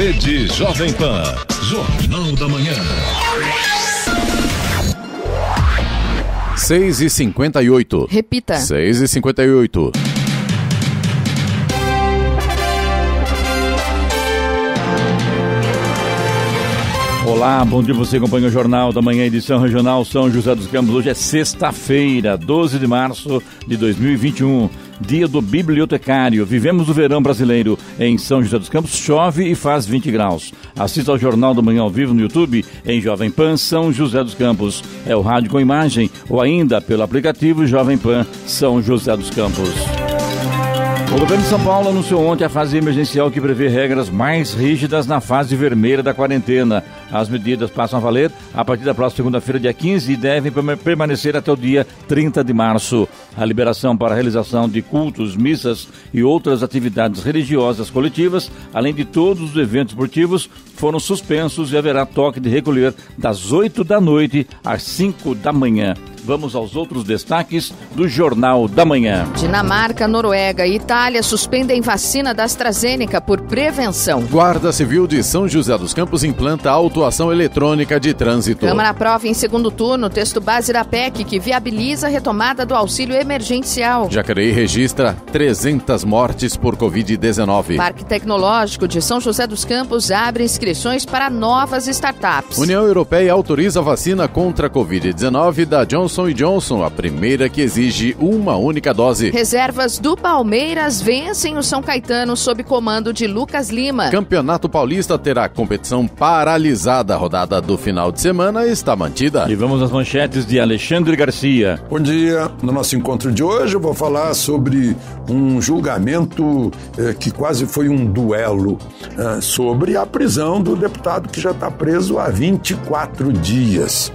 Rede Jovem Pan. Jornal da Manhã. 6h58. Repita. 6h58. Olá, bom dia, você acompanha o Jornal da Manhã, edição regional São José dos Campos. Hoje é sexta-feira, 12 de março de 2021, dia do bibliotecário. Vivemos o verão brasileiro em São José dos Campos, chove e faz 20 graus. Assista ao Jornal da Manhã ao vivo no YouTube, em Jovem Pan São José dos Campos. É o rádio com imagem ou ainda pelo aplicativo Jovem Pan São José dos Campos. O governo de São Paulo anunciou ontem a fase emergencial que prevê regras mais rígidas na fase vermelha da quarentena. As medidas passam a valer a partir da próxima segunda-feira, dia 15, e devem permanecer até o dia 30 de março. A liberação para a realização de cultos, missas e outras atividades religiosas coletivas, além de todos os eventos esportivos, foram suspensos e haverá toque de recolher das 8 da noite às 5 da manhã. Vamos aos outros destaques do Jornal da Manhã. Dinamarca, Noruega e Itália suspendem vacina da AstraZeneca por prevenção. Guarda Civil de São José dos Campos implanta autuação eletrônica de trânsito. Câmara aprova em segundo turno o texto base da PEC que viabiliza a retomada do auxílio emergencial. Jacareí registra 300 mortes por Covid-19. Parque Tecnológico de São José dos Campos abre inscrições para novas startups. União Europeia autoriza a vacina contra a Covid-19 da Johnson & Johnson, a primeira que exige uma única dose. Reservas do Palmeiras vencem o São Caetano sob comando de Lucas Lima. Campeonato Paulista terá competição paralisada. A rodada do final de semana está mantida. E vamos às manchetes de Alexandre Garcia. Bom dia. No nosso encontro de hoje eu vou falar sobre um julgamento que quase foi um duelo sobre a prisão do deputado que já está preso há 24 dias.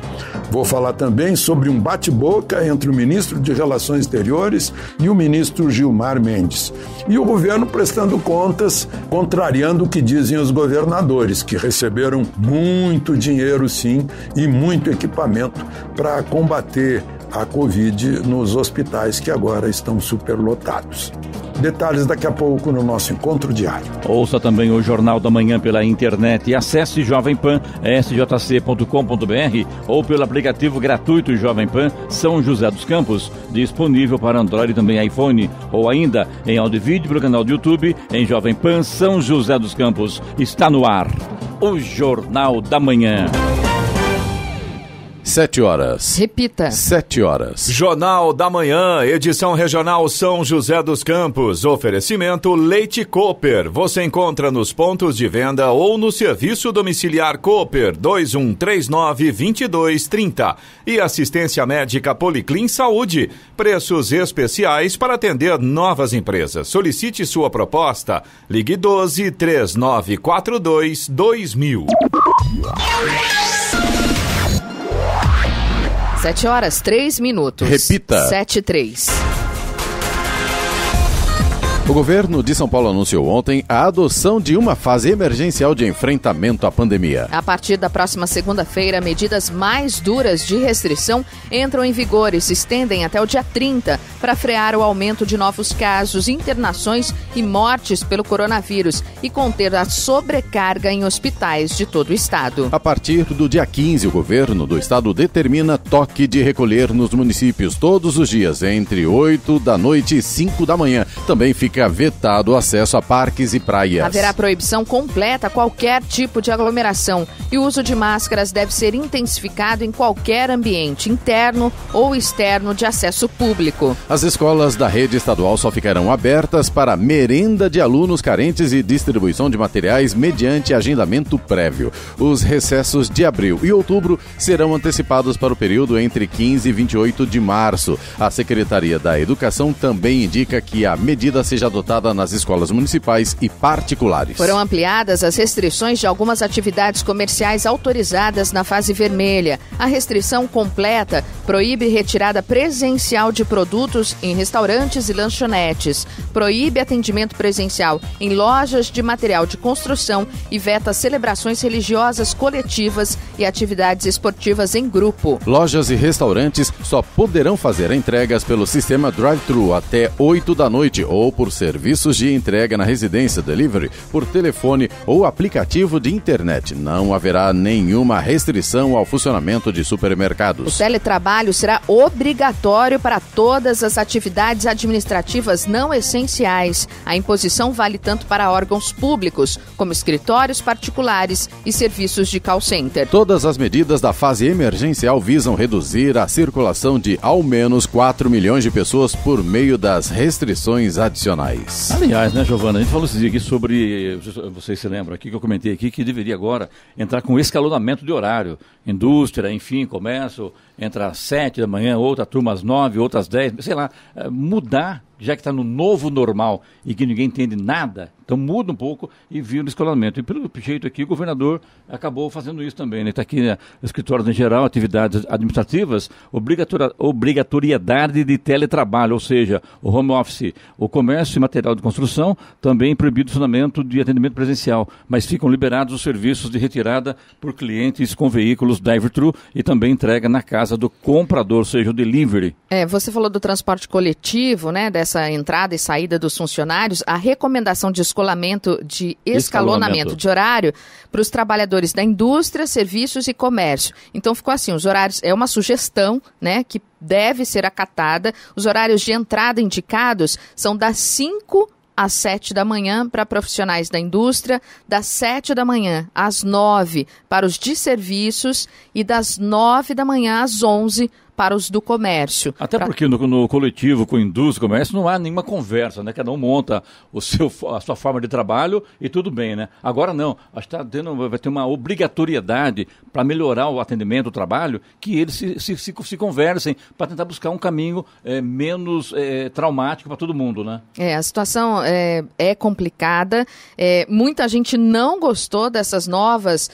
Vou falar também sobre um bate-boca entre o ministro de Relações Exteriores e o ministro Gilmar Mendes. E o governo prestando contas, contrariando o que dizem os governadores, que receberam muito dinheiro, sim, e muito equipamento para combater a Covid nos hospitais que agora estão superlotados. Detalhes daqui a pouco no nosso encontro diário. Ouça também o Jornal da Manhã pela internet e acesse Jovem Pan, sjc.com.br ou pelo aplicativo gratuito Jovem Pan São José dos Campos, disponível para Android e também iPhone, ou ainda em áudio e vídeo pelo canal do YouTube em Jovem Pan São José dos Campos. Está no ar o Jornal da Manhã. 7 horas. Repita. 7 horas. Jornal da Manhã, edição regional São José dos Campos. Oferecimento Leite Cooper. Você encontra nos pontos de venda ou no serviço domiciliar Cooper 2139-2230. E assistência médica Policlin Saúde. Preços especiais para atender novas empresas. Solicite sua proposta. Ligue 12-3942-2000. 7 horas, 3 minutos. Repita. 7:03. O governo de São Paulo anunciou ontem a adoção de uma fase emergencial de enfrentamento à pandemia. A partir da próxima segunda-feira, medidas mais duras de restrição entram em vigor e se estendem até o dia 30 para frear o aumento de novos casos, internações e mortes pelo coronavírus e conter a sobrecarga em hospitais de todo o estado. A partir do dia 15, o governo do estado determina toque de recolher nos municípios todos os dias, entre 8 da noite e 5 da manhã. Também fica vetado o acesso a parques e praias. Haverá proibição completa a qualquer tipo de aglomeração e o uso de máscaras deve ser intensificado em qualquer ambiente, interno ou externo de acesso público. As escolas da rede estadual só ficarão abertas para merenda de alunos carentes e distribuição de materiais mediante agendamento prévio. Os recessos de abril e outubro serão antecipados para o período entre 15 e 28 de março. A Secretaria da Educação também indica que a medida seja adotada nas escolas municipais e particulares. Foram ampliadas as restrições de algumas atividades comerciais autorizadas na fase vermelha. A restrição completa proíbe retirada presencial de produtos em restaurantes e lanchonetes. Proíbe atendimento atendimento presencial em lojas de material de construção e veta celebrações religiosas coletivas e atividades esportivas em grupo. Lojas e restaurantes só poderão fazer entregas pelo sistema drive-thru até 8 da noite ou por serviços de entrega na residência delivery por telefone ou aplicativo de internet. Não haverá nenhuma restrição ao funcionamento de supermercados. O teletrabalho será obrigatório para todas as atividades administrativas não essenciais. A imposição vale tanto para órgãos públicos, como escritórios particulares e serviços de call center. Todas as medidas da fase emergencial visam reduzir a circulação de ao menos 4 milhões de pessoas por meio das restrições adicionais. Aliás, né, Giovana, a gente falou esse dia aqui sobre, vocês se lembram aqui que eu comentei aqui que deveria agora entrar com escalonamento de horário. Indústria, enfim, comércio, entra às 7 da manhã, outra turma às 9, outra às 10, sei lá, mudar, já que está no novo normal e que ninguém entende nada, então muda um pouco e vira o escalonamento. E pelo jeito aqui, o governador acabou fazendo isso também, né? Está aqui, né, escritórios em geral, atividades administrativas, obrigatoriedade de teletrabalho, ou seja, o home office, o comércio e material de construção, também proibido o funcionamento de atendimento presencial, mas ficam liberados os serviços de retirada por clientes com veículos drive-thru e também entrega na casa do comprador, ou seja, o delivery. Você falou do transporte coletivo, né, dessa entrada e saída dos funcionários. A recomendação de escalonamento de horário para os trabalhadores da indústria, serviços e comércio. Então ficou assim, os horários, é uma sugestão, né, que deve ser acatada. Os horários de entrada indicados são das 5 às 7 da manhã para profissionais da indústria, das 7 da manhã às 9 para os de serviços e das 9 da manhã às 11 para os do comércio. Até porque no coletivo, com indústria, comércio, não há nenhuma conversa, né? Cada um monta a sua forma de trabalho e tudo bem, né? Agora não, acho que vai ter uma obrigatoriedade para melhorar o atendimento, o trabalho, que eles se conversem para tentar buscar um caminho menos traumático para todo mundo, né? A situação é complicada, muita gente não gostou dessas novas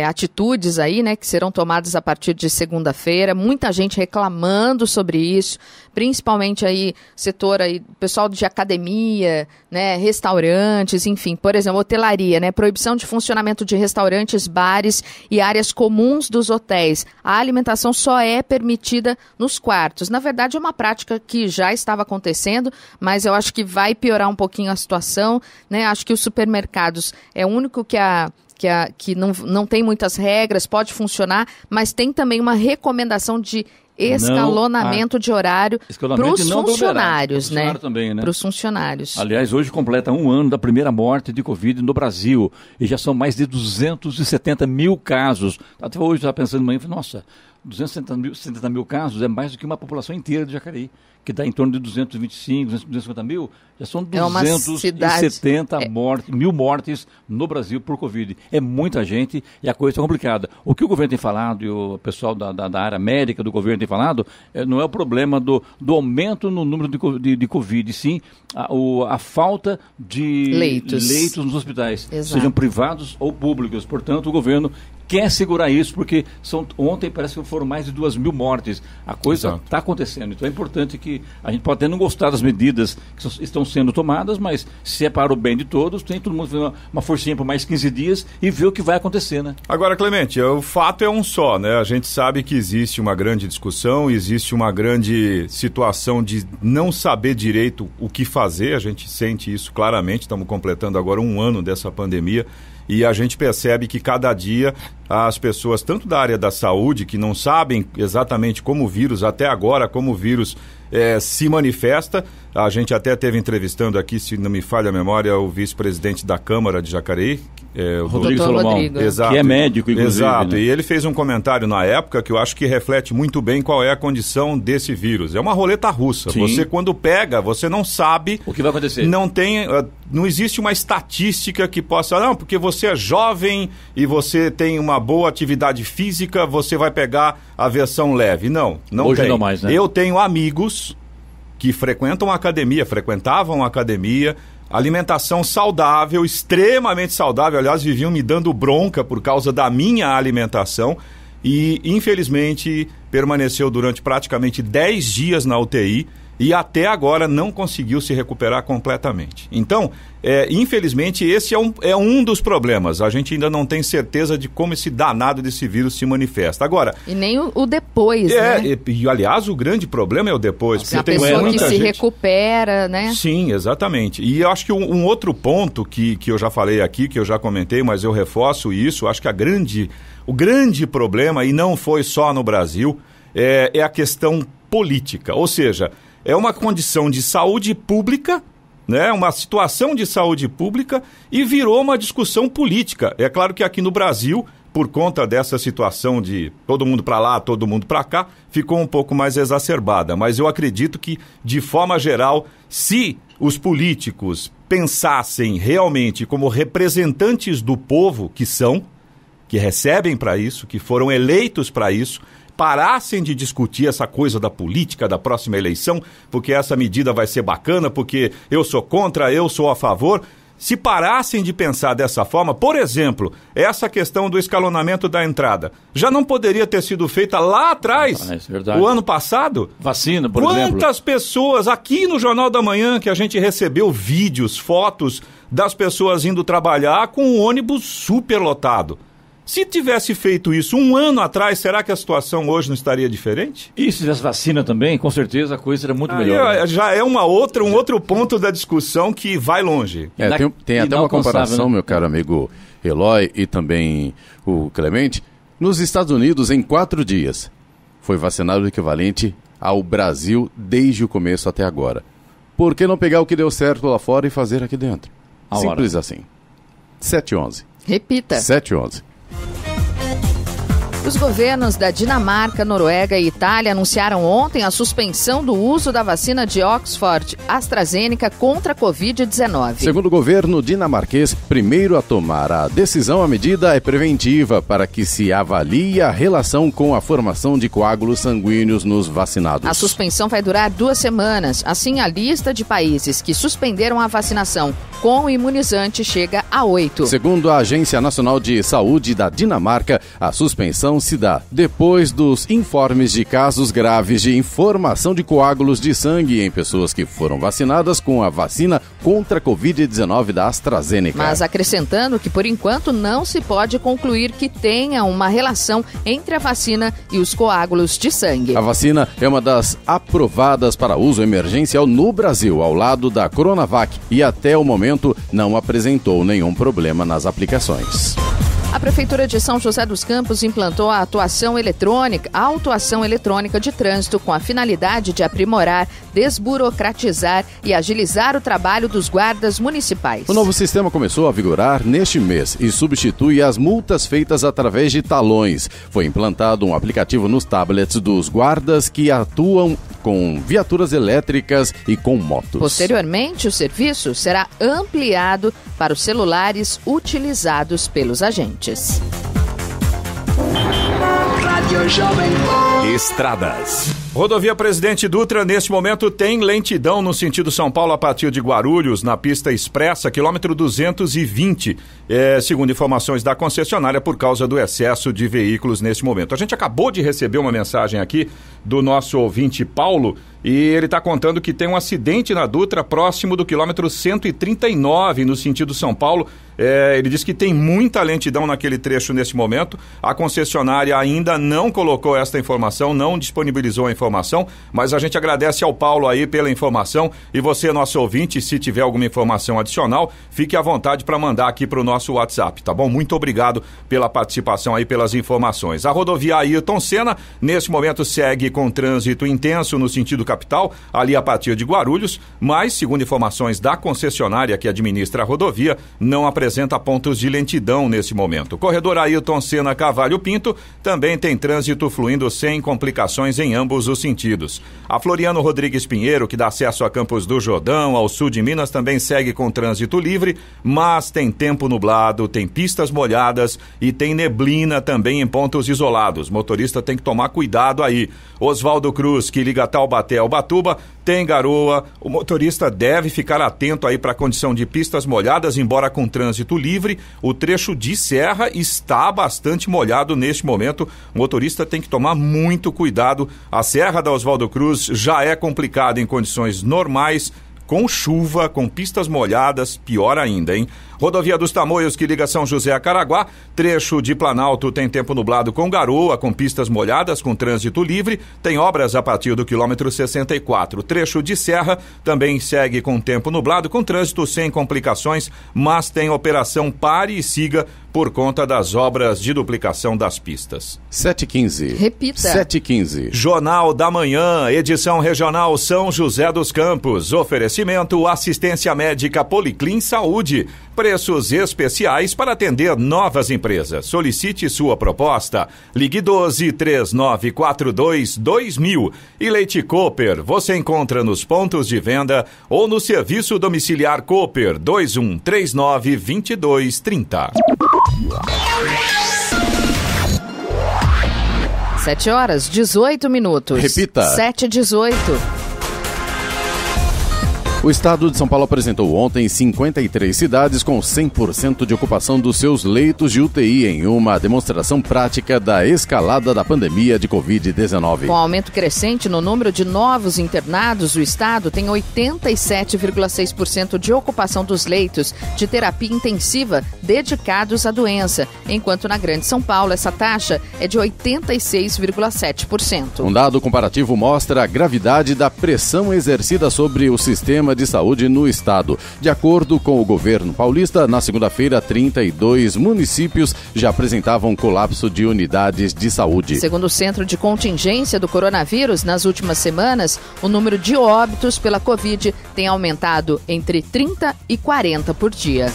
atitudes aí, né? Que serão tomadas a partir de segunda-feira, muita gente reclamando sobre isso, principalmente aí setor aí, pessoal de academia, né, restaurantes, enfim, por exemplo, hotelaria, né, proibição de funcionamento de restaurantes, bares e áreas comuns dos hotéis. A alimentação só é permitida nos quartos. Na verdade, é uma prática que já estava acontecendo, mas eu acho que vai piorar um pouquinho a situação, né? Acho que os supermercados é o único que não tem muitas regras, pode funcionar, mas tem também uma recomendação de escalonamento de horário para os funcionários, né? Para os funcionários. Aliás, hoje completa um ano da primeira morte de Covid no Brasil e já são mais de 270 mil casos. Até hoje eu estava pensando amanhã, nossa, 270 mil casos é mais do que uma população inteira de Jacareí, que dá em torno de 225, 250 mil, já são 270 mil mortes no Brasil por Covid. É muita gente e a coisa está complicada. O que o governo tem falado e o pessoal da área médica do governo tem falado, não é o problema do aumento no número de Covid, sim a falta de leitos nos hospitais, sejam privados ou públicos. Portanto, o governo quer segurar isso, porque ontem parece que foram mais de 2 mil mortes. A coisa está acontecendo. Então é importante que a gente pode até não gostar das medidas que estão sendo tomadas, mas se é para o bem de todos, tem todo mundo fazer uma forcinha por mais 15 dias e ver o que vai acontecer, né? Agora, Clemente, o fato é um só, né? A gente sabe que existe uma grande discussão, existe uma grande situação de não saber direito o que fazer. A gente sente isso claramente. Estamos completando agora um ano dessa pandemia. E a gente percebe que cada dia as pessoas, tanto da área da saúde, que não sabem exatamente como o vírus, até agora, como o vírus se manifesta. A gente até teve entrevistando aqui, se não me falha a memória, o vice-presidente da Câmara de Jacareí, Rodrigo Salomão, exato, que é médico, inclusive. Exato, né? E ele fez um comentário na época que eu acho que reflete muito bem qual é a condição desse vírus. É uma roleta russa. Sim. Você, quando pega, você não sabe o que vai acontecer. Não existe uma estatística que possa... Não, porque você é jovem e você tem uma boa atividade física, você vai pegar a versão leve. Não Hoje tem. Não mais, né? Eu tenho amigos que frequentavam academia, alimentação saudável, extremamente saudável, aliás, viviam me dando bronca por causa da minha alimentação e, infelizmente, permaneceu durante praticamente 10 dias na UTI e até agora não conseguiu se recuperar completamente. Então, infelizmente, esse é um dos problemas. A gente ainda não tem certeza de como esse danado desse vírus se manifesta. Agora... E nem o depois, né? E, aliás, o grande problema é o depois. Porque a pessoa que se recupera, né? Sim, exatamente. E eu acho que um outro ponto que eu já falei aqui, que eu já comentei, mas eu reforço isso, acho que o grande problema, e não foi só no Brasil, é a questão política. Ou seja, é uma condição de saúde pública, né, uma situação de saúde pública, e virou uma discussão política. É claro que aqui no Brasil, por conta dessa situação de todo mundo para lá, todo mundo para cá, ficou um pouco mais exacerbada. Mas eu acredito que, de forma geral, se os políticos pensassem realmente como representantes do povo que são, que recebem para isso, que foram eleitos para isso, parassem de discutir essa coisa da política da próxima eleição, porque essa medida vai ser bacana, porque eu sou contra, eu sou a favor. Se parassem de pensar dessa forma, por exemplo, essa questão do escalonamento da entrada, já não poderia ter sido feita lá atrás, o ano passado? Vacina, por exemplo. Quantas pessoas, aqui no Jornal da Manhã, que a gente recebeu vídeos, fotos das pessoas indo trabalhar com um ônibus superlotado. Se tivesse feito isso um ano atrás, será que a situação hoje não estaria diferente? E se tivesse vacina também, com certeza a coisa seria muito melhor. Já é um outro ponto da discussão que vai longe. Tem até uma comparação, né, meu caro amigo Eloy e também o Clemente. Nos Estados Unidos, em 4 dias, foi vacinado o equivalente ao Brasil desde o começo até agora. Por que não pegar o que deu certo lá fora e fazer aqui dentro? Simples assim. 7-11. Repita. 7-11. Os governos da Dinamarca, Noruega e Itália anunciaram ontem a suspensão do uso da vacina de Oxford AstraZeneca contra a Covid-19. Segundo o governo dinamarquês, primeiro a tomar a decisão, a medida é preventiva para que se avalie a relação com a formação de coágulos sanguíneos nos vacinados. A suspensão vai durar 2 semanas. Assim, a lista de países que suspenderam a vacinação com o imunizante chega a 8. Segundo a Agência Nacional de Saúde da Dinamarca, a suspensão se dá depois dos informes de casos graves de informação de coágulos de sangue em pessoas que foram vacinadas com a vacina contra a Covid-19 da AstraZeneca. Mas acrescentando que, por enquanto, não se pode concluir que tenha uma relação entre a vacina e os coágulos de sangue. A vacina é uma das aprovadas para uso emergencial no Brasil, ao lado da Coronavac, e até o momento não apresentou nenhum problema nas aplicações. A Prefeitura de São José dos Campos implantou a autuação eletrônica de trânsito com a finalidade de aprimorar, desburocratizar e agilizar o trabalho dos guardas municipais. O novo sistema começou a vigorar neste mês e substitui as multas feitas através de talões. Foi implantado um aplicativo nos tablets dos guardas que atuam com viaturas elétricas e com motos. Posteriormente, o serviço será ampliado para os celulares utilizados pelos agentes. Estradas. Rodovia Presidente Dutra, neste momento, tem lentidão no sentido São Paulo a partir de Guarulhos, na pista expressa, quilômetro 220, segundo informações da concessionária, por causa do excesso de veículos neste momento. A gente acabou de receber uma mensagem aqui do nosso ouvinte Paulo, e ele está contando que tem um acidente na Dutra próximo do quilômetro 139, no sentido São Paulo. Ele diz que tem muita lentidão naquele trecho neste momento. A concessionária ainda não colocou esta informação, não disponibilizou a informação, mas a gente agradece ao Paulo aí pela informação. E você, nosso ouvinte, se tiver alguma informação adicional, fique à vontade para mandar aqui para o nosso WhatsApp, tá bom? Muito obrigado pela participação aí, pelas informações. A rodovia Ayrton Senna, neste momento, segue com trânsito intenso no sentido capital, ali a partir de Guarulhos, mas, segundo informações da concessionária que administra a rodovia, não apresenta pontos de lentidão nesse momento. O corredor Ayrton Senna Cavalho Pinto também tem trânsito fluindo sem complicações em ambos os sentidos. A Floriano Rodrigues Pinheiro, que dá acesso a Campos do Jordão, ao sul de Minas, também segue com trânsito livre, mas tem tempo nublado, tem pistas molhadas e tem neblina também em pontos isolados. O motorista tem que tomar cuidado aí. Oswaldo Cruz, que liga Taubaté ao Ubatuba, tem garoa, o motorista deve ficar atento aí para a condição de pistas molhadas, embora com trânsito livre, o trecho de serra está bastante molhado neste momento, o motorista tem que tomar muito cuidado, a Serra da Oswaldo Cruz já é complicada em condições normais, com chuva, com pistas molhadas, pior ainda, hein? Rodovia dos Tamoios, que liga São José a Caraguá, trecho de Planalto tem tempo nublado com garoa, com pistas molhadas, com trânsito livre, tem obras a partir do quilômetro 64. Trecho de Serra também segue com tempo nublado, com trânsito sem complicações, mas tem operação pare e siga por conta das obras de duplicação das pistas. 7h15. Repita. 7h15. Jornal da Manhã, edição regional São José dos Campos. Oferecimento assistência médica Policlin Saúde. Preços especiais para atender novas empresas. Solicite sua proposta. Ligue 12-3942-2000. E Leite Cooper, você encontra nos pontos de venda ou no serviço domiciliar Cooper 2139-2230. 7h18. Repita. 7h18. O estado de São Paulo apresentou ontem 53 cidades com 100% de ocupação dos seus leitos de UTI em uma demonstração prática da escalada da pandemia de Covid-19. Com aumento crescente no número de novos internados, o estado tem 87,6% de ocupação dos leitos de terapia intensiva dedicados à doença, enquanto na Grande São Paulo essa taxa é de 86,7%. Um dado comparativo mostra a gravidade da pressão exercida sobre o sistema de saúde no estado. De acordo com o governo paulista, na segunda-feira, 32 municípios já apresentavam colapso de unidades de saúde. Segundo o Centro de Contingência do Coronavírus, nas últimas semanas, o número de óbitos pela Covid tem aumentado entre 30 e 40 por dia.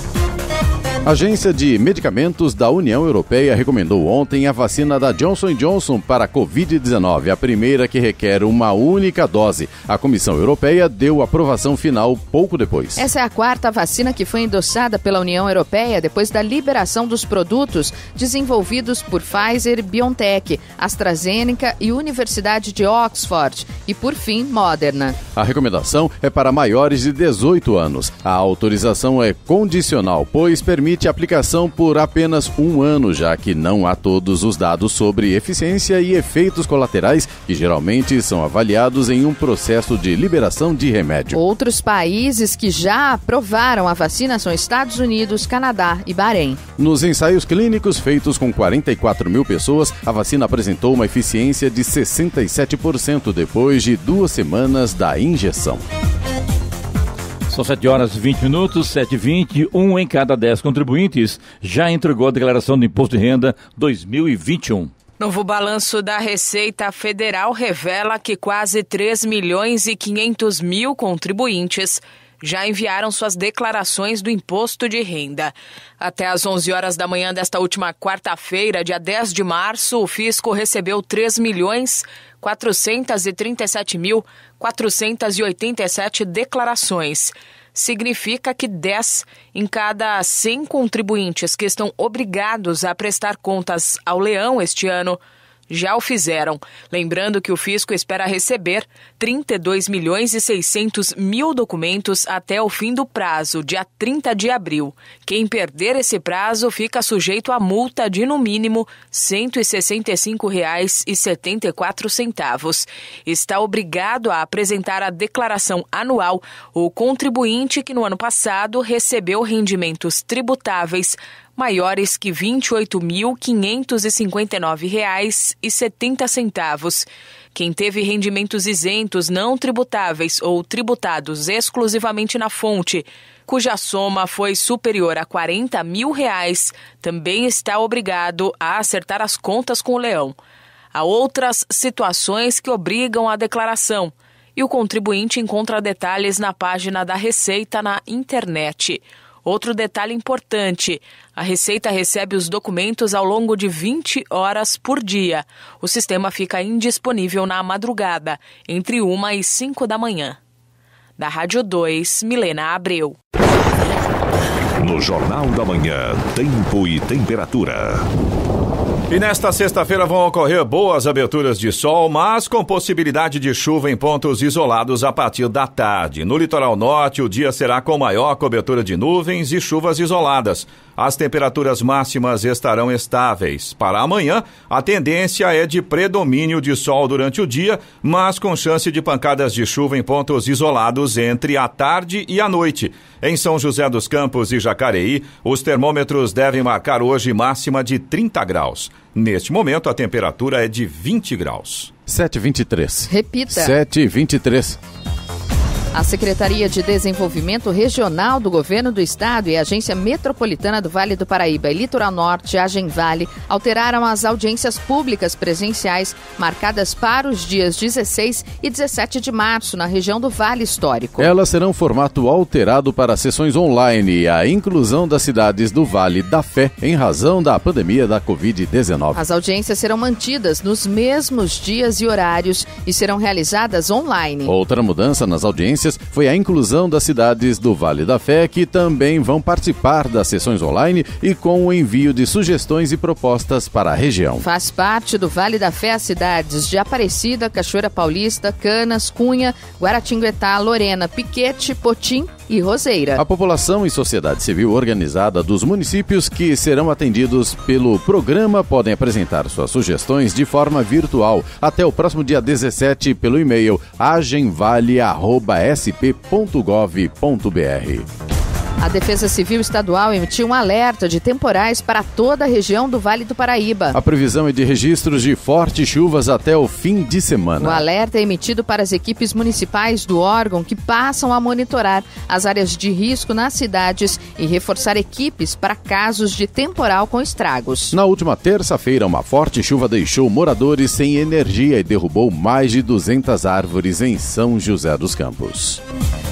A Agência de Medicamentos da União Europeia recomendou ontem a vacina da Johnson & Johnson para a Covid-19, a primeira que requer uma única dose. A Comissão Europeia deu aprovação final pouco depois. Essa é a quarta vacina que foi endossada pela União Europeia depois da liberação dos produtos desenvolvidos por Pfizer e BioNTech, AstraZeneca e Universidade de Oxford e, por fim, Moderna. A recomendação é para maiores de 18 anos. A autorização é condicional, pois permite a aplicação por apenas um ano, já que não há todos os dados sobre eficiência e efeitos colaterais que geralmente são avaliados em um processo de liberação de remédio. Outros países que já aprovaram a vacina são Estados Unidos, Canadá e Bahrein. Nos ensaios clínicos feitos com 44 mil pessoas, a vacina apresentou uma eficiência de 67% depois de 2 semanas da injeção. São 7h20, 7h20, 1 em cada 10 contribuintes já entregou a declaração do Imposto de Renda 2021. Novo balanço da Receita Federal revela que quase 3.500.000 contribuintes já enviaram suas declarações do Imposto de Renda. Até às 11 horas da manhã desta última quarta-feira, dia 10 de março, o fisco recebeu 3.437.487 declarações. Significa que 10 em cada 100 contribuintes que estão obrigados a prestar contas ao leão este ano já o fizeram. Lembrando que o fisco espera receber 32.600.000 documentos até o fim do prazo, dia 30 de abril. Quem perder esse prazo fica sujeito a multa de, no mínimo, R$ 165,74. Está obrigado a apresentar a declaração anual o contribuinte que no ano passado recebeu rendimentos tributáveis maiores que R$ 28.559,70. Quem teve rendimentos isentos não tributáveis ou tributados exclusivamente na fonte, cuja soma foi superior a R$ 40 mil, também está obrigado a acertar as contas com o leão. Há outras situações que obrigam a declaração e o contribuinte encontra detalhes na página da Receita na internet. Outro detalhe importante, a Receita recebe os documentos ao longo de 20 horas por dia. O sistema fica indisponível na madrugada, entre 1 e 5 da manhã. Da Rádio 2, Milena Abreu. No Jornal da Manhã, tempo e temperatura. E nesta sexta-feira vão ocorrer boas aberturas de sol, mas com possibilidade de chuva em pontos isolados a partir da tarde. No litoral norte, o dia será com maior cobertura de nuvens e chuvas isoladas. As temperaturas máximas estarão estáveis. Para amanhã, a tendência é de predomínio de sol durante o dia, mas com chance de pancadas de chuva em pontos isolados entre a tarde e a noite. Em São José dos Campos e Jacareí, os termômetros devem marcar hoje máxima de 30 graus. Neste momento, a temperatura é de 20 graus. 7h23. Repita. 7h23. A Secretaria de Desenvolvimento Regional do Governo do Estado e a Agência Metropolitana do Vale do Paraíba e Litoral Norte, Agenvale, alteraram as audiências públicas presenciais marcadas para os dias 16 e 17 de março na região do Vale Histórico. Elas serão formato alterado para sessões online e a inclusão das cidades do Vale da Fé em razão da pandemia da Covid-19. As audiências serão mantidas nos mesmos dias e horários e serão realizadas online. Outra mudança nas audiências foi a inclusão das cidades do Vale da Fé, que também vão participar das sessões online e com o envio de sugestões e propostas para a região. Faz parte do Vale da Fé as cidades de Aparecida, Cachoeira Paulista, Canas, Cunha, Guaratinguetá, Lorena, Piquete, Potim e Roseira. A população e sociedade civil organizada dos municípios que serão atendidos pelo programa podem apresentar suas sugestões de forma virtual até o próximo dia 17 pelo e-mail agenvale@sp.gov.br. A Defesa Civil Estadual emitiu um alerta de temporais para toda a região do Vale do Paraíba. A previsão é de registros de fortes chuvas até o fim de semana. O alerta é emitido para as equipes municipais do órgão que passam a monitorar as áreas de risco nas cidades e reforçar equipes para casos de temporal com estragos. Na última terça-feira, uma forte chuva deixou moradores sem energia e derrubou mais de 200 árvores em São José dos Campos.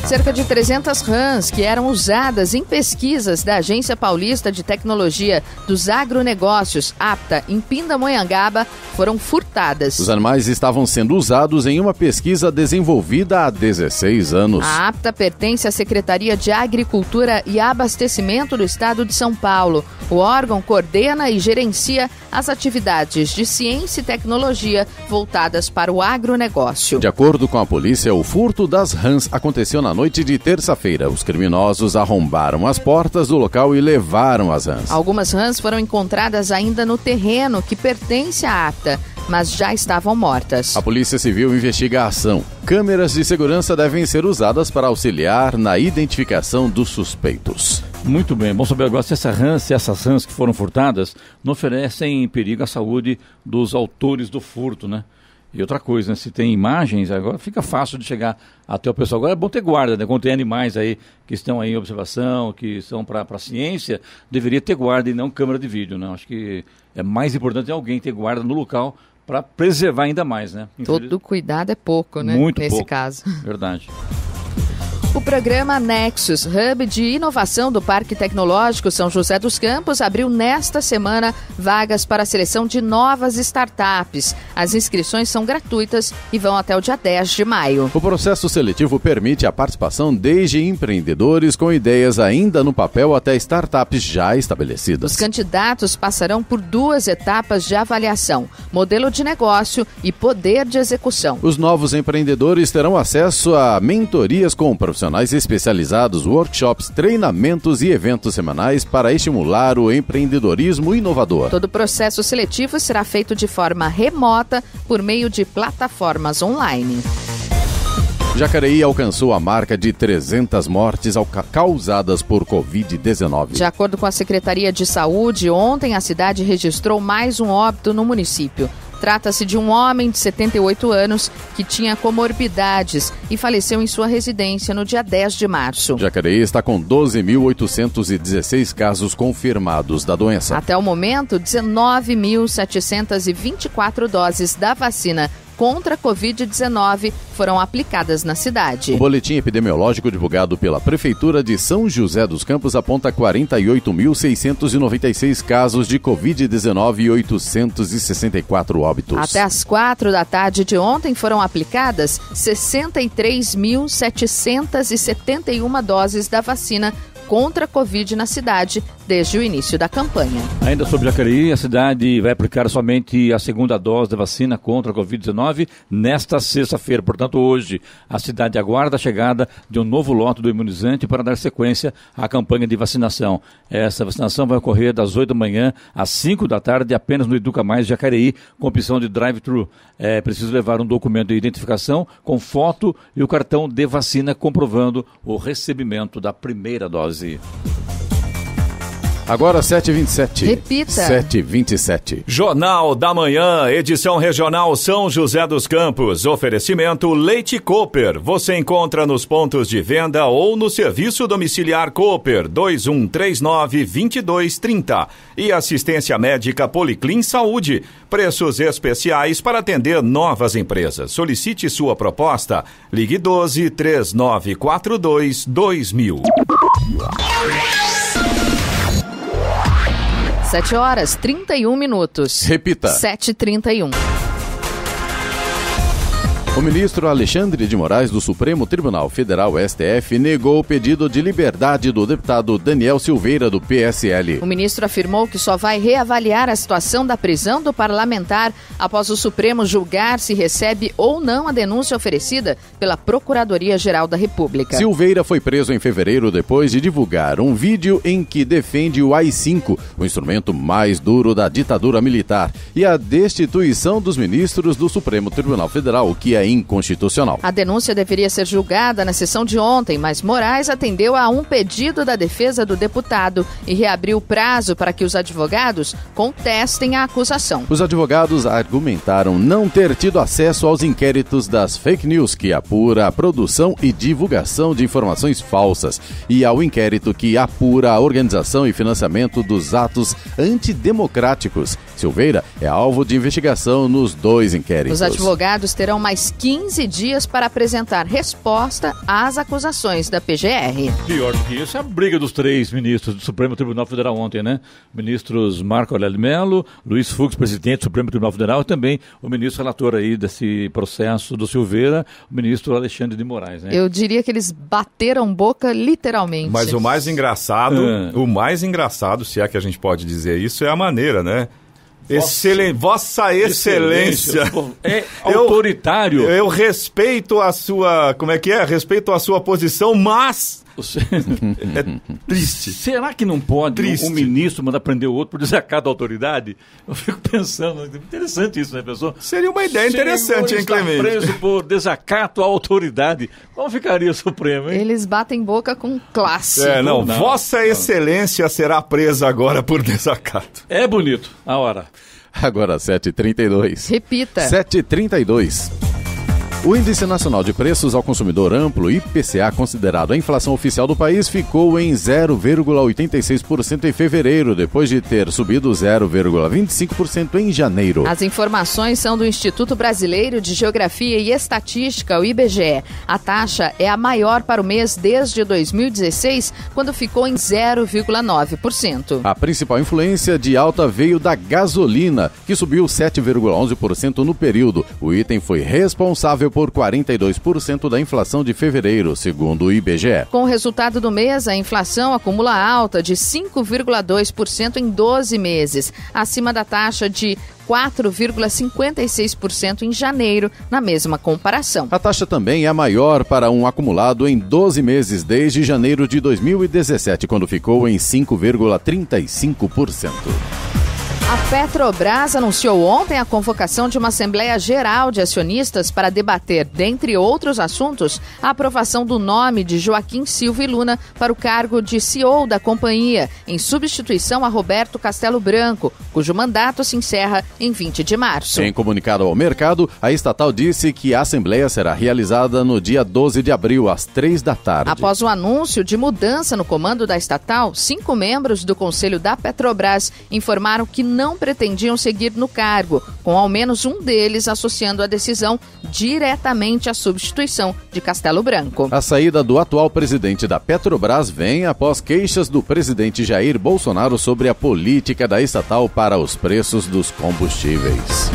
Cerca de 300 rãs que eram usadas em pesquisas da Agência Paulista de Tecnologia dos Agronegócios, APTA, em Pindamonhangaba, foram furtadas. Os animais estavam sendo usados em uma pesquisa desenvolvida há 16 anos. A APTA pertence à Secretaria de Agricultura e Abastecimento do Estado de São Paulo. O órgão coordena e gerencia as atividades de ciência e tecnologia voltadas para o agronegócio. De acordo com a polícia, o furto das rãs aconteceu na noite de terça-feira. Os criminosos arrombaram as portas do local e levaram as rãs. Algumas rãs foram encontradas ainda no terreno que pertence à APTA, mas já estavam mortas. A Polícia Civil investiga a ação. Câmeras de segurança devem ser usadas para auxiliar na identificação dos suspeitos. Muito bem, vamos saber agora se essas rãs que foram furtadas não oferecem perigo à saúde dos autores do furto, né? E outra coisa, né? Se tem imagens, agora fica fácil de chegar até o pessoal. Agora é bom ter guarda, né? Quando tem animais aí que estão aí em observação, que são para a ciência, deveria ter guarda e não câmera de vídeo, né? Acho que é mais importante alguém ter guarda no local para preservar ainda mais, né? Todo cuidado é pouco, né? Muito nesse pouco. caso. Verdade. O programa Nexus, Hub de Inovação do Parque Tecnológico São José dos Campos, abriu nesta semana vagas para a seleção de novas startups. As inscrições são gratuitas e vão até o dia 10 de maio. O processo seletivo permite a participação desde empreendedores com ideias ainda no papel até startups já estabelecidas. Os candidatos passarão por 2 etapas de avaliação: modelo de negócio e poder de execução. Os novos empreendedores terão acesso a mentorias com profissionais especializados, workshops, treinamentos e eventos semanais para estimular o empreendedorismo inovador. Todo o processo seletivo será feito de forma remota por meio de plataformas online. Jacareí alcançou a marca de 300 mortes causadas por Covid-19. De acordo com a Secretaria de Saúde, ontem a cidade registrou mais um óbito no município. Trata-se de um homem de 78 anos que tinha comorbidades e faleceu em sua residência no dia 10 de março. Jacareí está com 12.816 casos confirmados da doença. Até o momento, 19.724 doses da vacina contra a Covid-19 foram aplicadas na cidade. O boletim epidemiológico divulgado pela Prefeitura de São José dos Campos aponta 48.696 casos de Covid-19 e 864 óbitos. Até às 4 da tarde de ontem foram aplicadas 63.771 doses da vacina contra a Covid na cidade, desde o início da campanha. Ainda sobre Jacareí, a cidade vai aplicar somente a segunda dose da vacina contra a Covid-19 nesta sexta-feira. Portanto, hoje, a cidade aguarda a chegada de um novo lote do imunizante para dar sequência à campanha de vacinação. Essa vacinação vai ocorrer das 8 da manhã às 5 da tarde apenas no Educa Mais Jacareí, com opção de drive-thru. É preciso levar um documento de identificação com foto e o cartão de vacina comprovando o recebimento da primeira dose. Agora 7h27. Repita. 7h27. Jornal da Manhã, edição regional São José dos Campos. Oferecimento Leite Cooper. Você encontra nos pontos de venda ou no serviço domiciliar Cooper 2139-2230. E assistência médica Policlin Saúde. Preços especiais para atender novas empresas. Solicite sua proposta. Ligue 12-3942-2000. 7h31. Repita. 7h31. O ministro Alexandre de Moraes do Supremo Tribunal Federal, STF, negou o pedido de liberdade do deputado Daniel Silveira, do PSL. O ministro afirmou que só vai reavaliar a situação da prisão do parlamentar após o Supremo julgar se recebe ou não a denúncia oferecida pela Procuradoria-Geral da República. Silveira foi preso em fevereiro depois de divulgar um vídeo em que defende o AI-5, o instrumento mais duro da ditadura militar, e a destituição dos ministros do Supremo Tribunal Federal, o que é inconstitucional. A denúncia deveria ser julgada na sessão de ontem, mas Moraes atendeu a um pedido da defesa do deputado e reabriu o prazo para que os advogados contestem a acusação. Os advogados argumentaram não ter tido acesso aos inquéritos das fake news, que apura a produção e divulgação de informações falsas, e ao inquérito que apura a organização e financiamento dos atos antidemocráticos. Silveira é alvo de investigação nos dois inquéritos. Os advogados terão mais 15 dias para apresentar resposta às acusações da PGR. Pior do que isso é a briga dos três ministros do Supremo Tribunal Federal ontem, né? Ministros Marco Aurélio Mello, Luiz Fux, presidente do Supremo Tribunal Federal, e também o ministro relator aí desse processo do Silveira, o ministro Alexandre de Moraes, né? Eu diria que eles bateram boca literalmente. Mas o mais engraçado, se é que a gente pode dizer isso, é a maneira, né? Vossa Excelência. É autoritário. Eu respeito a sua... Como é que é? Respeito a sua posição, mas... É triste. Será que não pode um ministro mandar prender o outro por desacato da autoridade? Eu fico pensando, interessante isso, né, pessoal? Seria uma ideia interessante, hein, Clemente? Preso por desacato à autoridade. Como ficaria o Supremo, hein? Eles batem boca com classe. Não. Vossa Excelência será presa agora por desacato. É bonito, a hora. Agora 7h32. Repita. 7h32. O Índice Nacional de Preços ao Consumidor Amplo, IPCA, considerado a inflação oficial do país, ficou em 0,86% em fevereiro, depois de ter subido 0,25% em janeiro. As informações são do Instituto Brasileiro de Geografia e Estatística, o IBGE. A taxa é a maior para o mês desde 2016, quando ficou em 0,9%. A principal influência de alta veio da gasolina, que subiu 7,11% no período. O item foi responsável por 42% da inflação de fevereiro, segundo o IBGE. Com o resultado do mês, a inflação acumula alta de 5,2% em 12 meses, acima da taxa de 4,56% em janeiro, na mesma comparação. A taxa também é a maior para um acumulado em 12 meses desde janeiro de 2017, quando ficou em 5,35%. A Petrobras anunciou ontem a convocação de uma Assembleia Geral de Acionistas para debater, dentre outros assuntos, a aprovação do nome de Joaquim Silva e Luna para o cargo de CEO da companhia, em substituição a Roberto Castelo Branco, cujo mandato se encerra em 20 de março. Em comunicado ao mercado, a estatal disse que a Assembleia será realizada no dia 12 de abril, às 3 da tarde. Após o anúncio de mudança no comando da estatal, 5 membros do Conselho da Petrobras informaram que não pretendiam seguir no cargo, com ao menos um deles associando a decisão diretamente à substituição de Castelo Branco. A saída do atual presidente da Petrobras vem após queixas do presidente Jair Bolsonaro sobre a política da estatal para os preços dos combustíveis.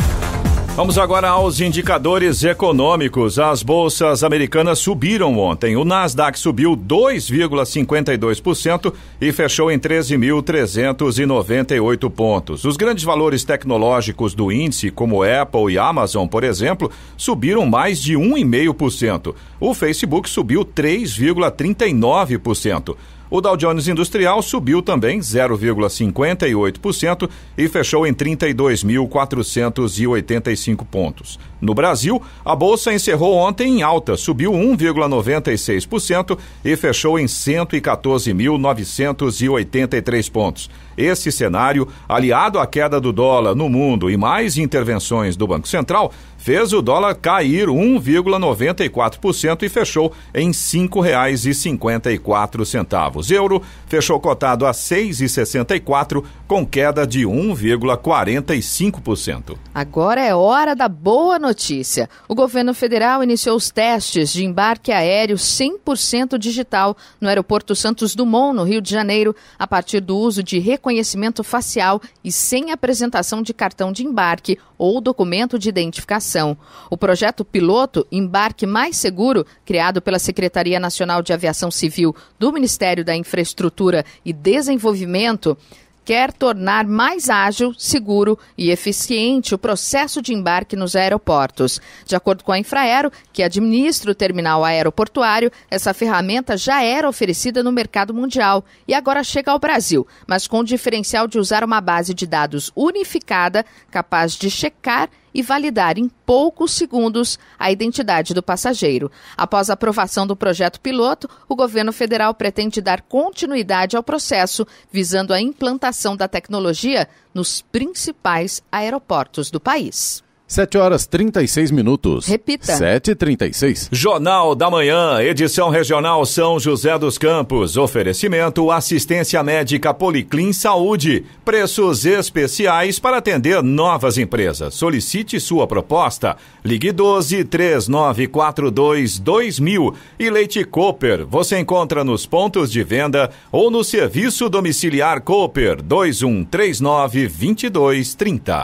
Vamos agora aos indicadores econômicos. As bolsas americanas subiram ontem. O Nasdaq subiu 2,52% e fechou em 13.398 pontos. Os grandes valores tecnológicos do índice, como Apple e Amazon, por exemplo, subiram mais de 1,5%. O Facebook subiu 3,39%. O Dow Jones Industrial subiu também 0,58% e fechou em 32.485 pontos. No Brasil, a Bolsa encerrou ontem em alta, subiu 1,96% e fechou em 114.983 pontos. Esse cenário, aliado à queda do dólar no mundo e mais intervenções do Banco Central, fez o dólar cair 1,94% e fechou em R$ 5,54. Euro fechou cotado a 6,64, com queda de 1,45%. Agora é hora da boa notícia. O governo federal iniciou os testes de embarque aéreo 100% digital no aeroporto Santos Dumont, no Rio de Janeiro, a partir do uso de reconhecimento facial e sem apresentação de cartão de embarque ou documento de identificação. O projeto piloto Embarque Mais Seguro, criado pela Secretaria Nacional de Aviação Civil do Ministério da Infraestrutura e Desenvolvimento, quer tornar mais ágil, seguro e eficiente o processo de embarque nos aeroportos. De acordo com a Infraero, que administra o terminal aeroportuário, essa ferramenta já era oferecida no mercado mundial e agora chega ao Brasil, mas com o diferencial de usar uma base de dados unificada, capaz de checar e validar em poucos segundos a identidade do passageiro. Após a aprovação do projeto piloto, o governo federal pretende dar continuidade ao processo, visando a implantação da tecnologia nos principais aeroportos do país. 7h36. Repita. 7h36. Jornal da Manhã, edição regional São José dos Campos. Oferecimento assistência médica Policlin Saúde. Preços especiais para atender novas empresas. Solicite sua proposta. Ligue 12-3942-2000. E Leite Cooper. Você encontra nos pontos de venda ou no serviço domiciliar Cooper 2139-2230.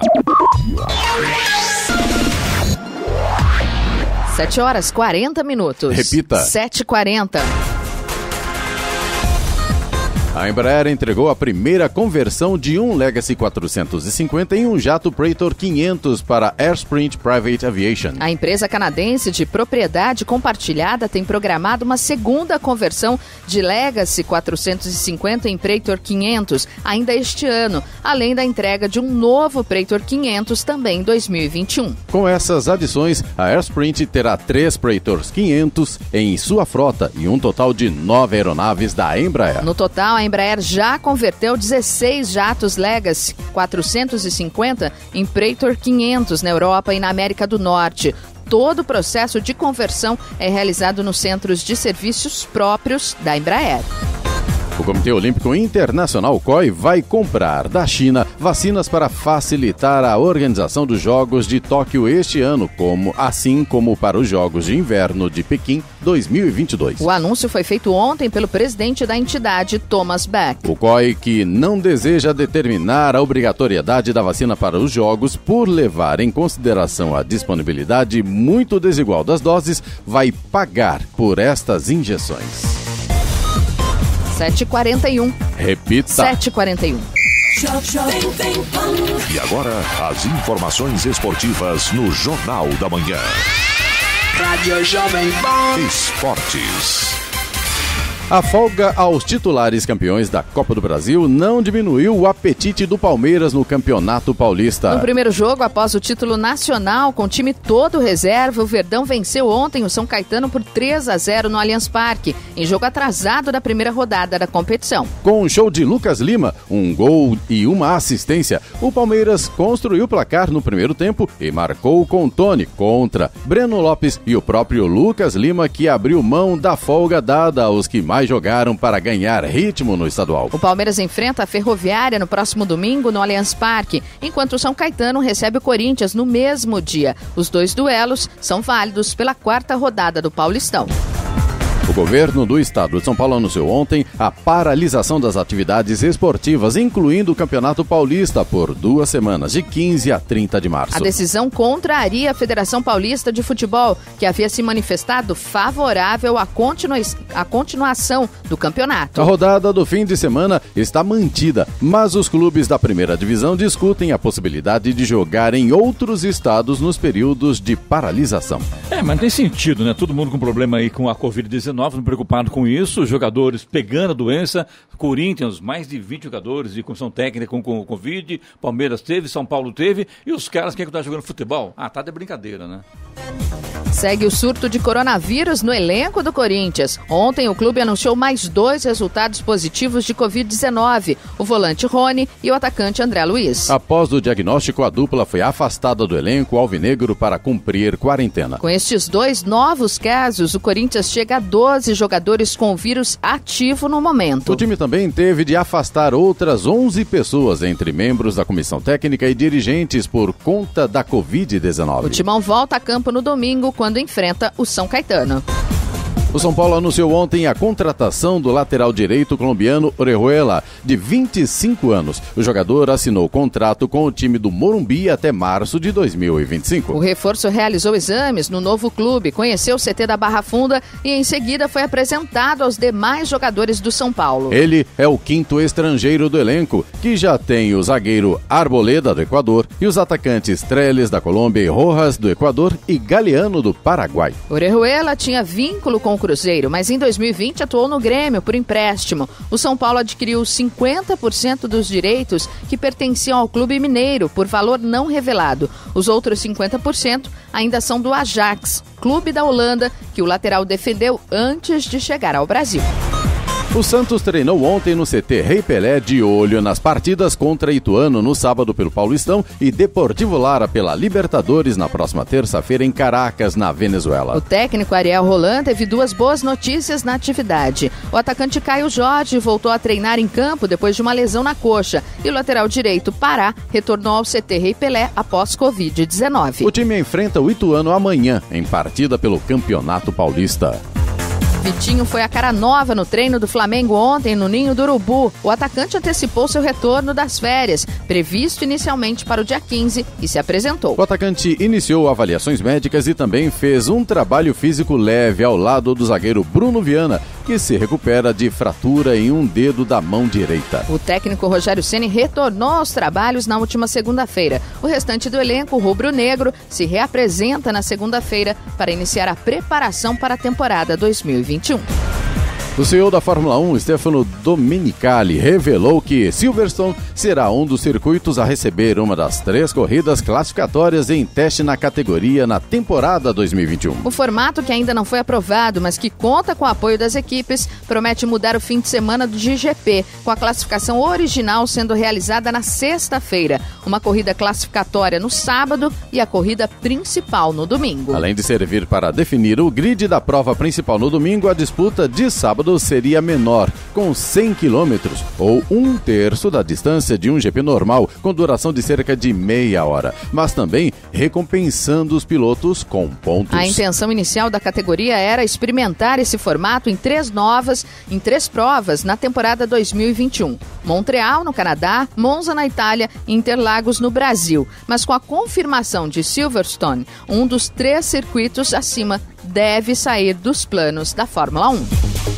7h40. Repita. 7h40. A Embraer entregou a primeira conversão de um Legacy 450 em um jato Praetor 500 para Airsprint Private Aviation. A empresa canadense de propriedade compartilhada tem programado uma segunda conversão de Legacy 450 em Praetor 500 ainda este ano, além da entrega de um novo Praetor 500 também em 2021. Com essas adições, a Airsprint terá 3 Praetors 500 em sua frota e um total de 9 aeronaves da Embraer. No total, a Embraer já converteu 16 jatos Legacy 450 em Praetor 500 na Europa e na América do Norte. Todo o processo de conversão é realizado nos centros de serviços próprios da Embraer. O Comitê Olímpico Internacional COI vai comprar da China vacinas para facilitar a organização dos Jogos de Tóquio este ano, assim como para os Jogos de Inverno de Pequim 2022. O anúncio foi feito ontem pelo presidente da entidade, Thomas Bach. O COI, que não deseja determinar a obrigatoriedade da vacina para os Jogos por levar em consideração a disponibilidade muito desigual das doses, vai pagar por estas injeções. 7h41. Repita. 7h41. E agora, as informações esportivas no Jornal da Manhã. Rádio Jovem Pan. Esportes. A folga aos titulares campeões da Copa do Brasil não diminuiu o apetite do Palmeiras no Campeonato Paulista. No primeiro jogo, após o título nacional, com o time todo reserva, o Verdão venceu ontem o São Caetano por 3-0 no Allianz Parque, em jogo atrasado da primeira rodada da competição. Com um show de Lucas Lima, um gol e uma assistência, o Palmeiras construiu o placar no primeiro tempo e marcou com Tony contra Breno Lopes e o próprio Lucas Lima, que abriu mão da folga dada aos que mais jogaram para ganhar ritmo no estadual. O Palmeiras enfrenta a Ferroviária no próximo domingo no Allianz Parque, enquanto o São Caetano recebe o Corinthians no mesmo dia. Os dois duelos são válidos pela 4ª rodada do Paulistão. O governo do estado de São Paulo anunciou ontem a paralisação das atividades esportivas, incluindo o Campeonato Paulista, por 2 semanas, de 15 a 30 de março. A decisão contraria a Federação Paulista de Futebol, que havia se manifestado favorável à continuação do campeonato. A rodada do fim de semana está mantida, mas os clubes da primeira divisão discutem a possibilidade de jogar em outros estados nos períodos de paralisação. Mas não tem sentido, né? Todo mundo com problema aí com a Covid-19, preocupado com isso, jogadores pegando a doença, Corinthians, mais de 20 jogadores de comissão técnica com Covid, Palmeiras teve, São Paulo teve, e os caras querem continuar jogando futebol? Tá de brincadeira, né? Segue o surto de coronavírus no elenco do Corinthians. Ontem o clube anunciou mais 2 resultados positivos de Covid-19, o volante Rony e o atacante André Luiz. Após o diagnóstico, a dupla foi afastada do elenco alvinegro para cumprir quarentena. Com estes 2 novos casos, o Corinthians chega a 12 jogadores com o vírus ativo no momento. O time também teve de afastar outras 11 pessoas, entre membros da comissão técnica e dirigentes, por conta da Covid-19. O Timão volta a campo no domingo, quando enfrenta o São Caetano. O São Paulo anunciou ontem a contratação do lateral direito colombiano Orejuela, de 25 anos. O jogador assinou contrato com o time do Morumbi até março de 2025. O reforço realizou exames no novo clube, conheceu o CT da Barra Funda e em seguida foi apresentado aos demais jogadores do São Paulo. Ele é o 5º estrangeiro do elenco, que já tem o zagueiro Arboleda, do Equador, e os atacantes Trellis, da Colômbia, e Rojas, do Equador, e Galeano, do Paraguai. Orejuela tinha vínculo com o Cruzeiro, mas em 2020 atuou no Grêmio por empréstimo. O São Paulo adquiriu 50% dos direitos que pertenciam ao clube mineiro por valor não revelado. Os outros 50% ainda são do Ajax, clube da Holanda, que o lateral defendeu antes de chegar ao Brasil. O Santos treinou ontem no CT Rei Pelé, de olho nas partidas contra Ituano no sábado pelo Paulistão e Deportivo Lara pela Libertadores na próxima terça-feira em Caracas, na Venezuela. O técnico Ariel Roland teve 2 boas notícias na atividade. O atacante Caio Jorge voltou a treinar em campo depois de uma lesão na coxa e o lateral direito Pará retornou ao CT Rei Pelé após Covid-19. O time enfrenta o Ituano amanhã em partida pelo Campeonato Paulista. Vitinho foi a cara nova no treino do Flamengo ontem no Ninho do Urubu. O atacante antecipou seu retorno das férias, previsto inicialmente para o dia 15, e se apresentou. O atacante iniciou avaliações médicas e também fez um trabalho físico leve ao lado do zagueiro Bruno Viana, que se recupera de fratura em um dedo da mão direita. O técnico Rogério Ceni retornou aos trabalhos na última segunda-feira. O restante do elenco rubro-negro se reapresenta na segunda-feira para iniciar a preparação para a temporada 2021. O CEO da Fórmula 1, Stefano Domenicali, revelou que Silverstone será um dos circuitos a receber uma das 3 corridas classificatórias em teste na categoria na temporada 2021. O formato, que ainda não foi aprovado, mas que conta com o apoio das equipes, promete mudar o fim de semana do GP, com a classificação original sendo realizada na sexta-feira, uma corrida classificatória no sábado e a corrida principal no domingo. Além de servir para definir o grid da prova principal no domingo, a disputa de sábado seria menor, com 100 quilômetros, ou 1/3 da distância de um GP normal, com duração de cerca de meia hora, mas também recompensando os pilotos com pontos. A intenção inicial da categoria era experimentar esse formato em 3 provas na temporada 2021. Montreal, no Canadá, Monza, na Itália e Interlagos, no Brasil. Mas com a confirmação de Silverstone, um dos 3 circuitos acima deve sair dos planos da Fórmula 1.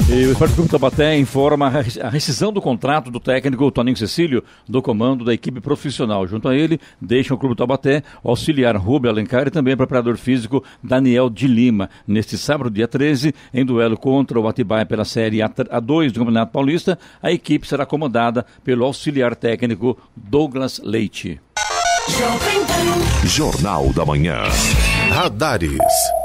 E o Esporte Clube Taubaté informa a rescisão do contrato do técnico Toninho Cecílio do comando da equipe profissional. Junto a ele, deixam o Clube Taubaté o auxiliar Rubem Alencar e também o preparador físico Daniel de Lima. Neste sábado, dia 13, em duelo contra o Atibaia pela Série A2 do Campeonato Paulista, a equipe será comandada pelo auxiliar técnico Douglas Leite. Jornal da Manhã. Radares.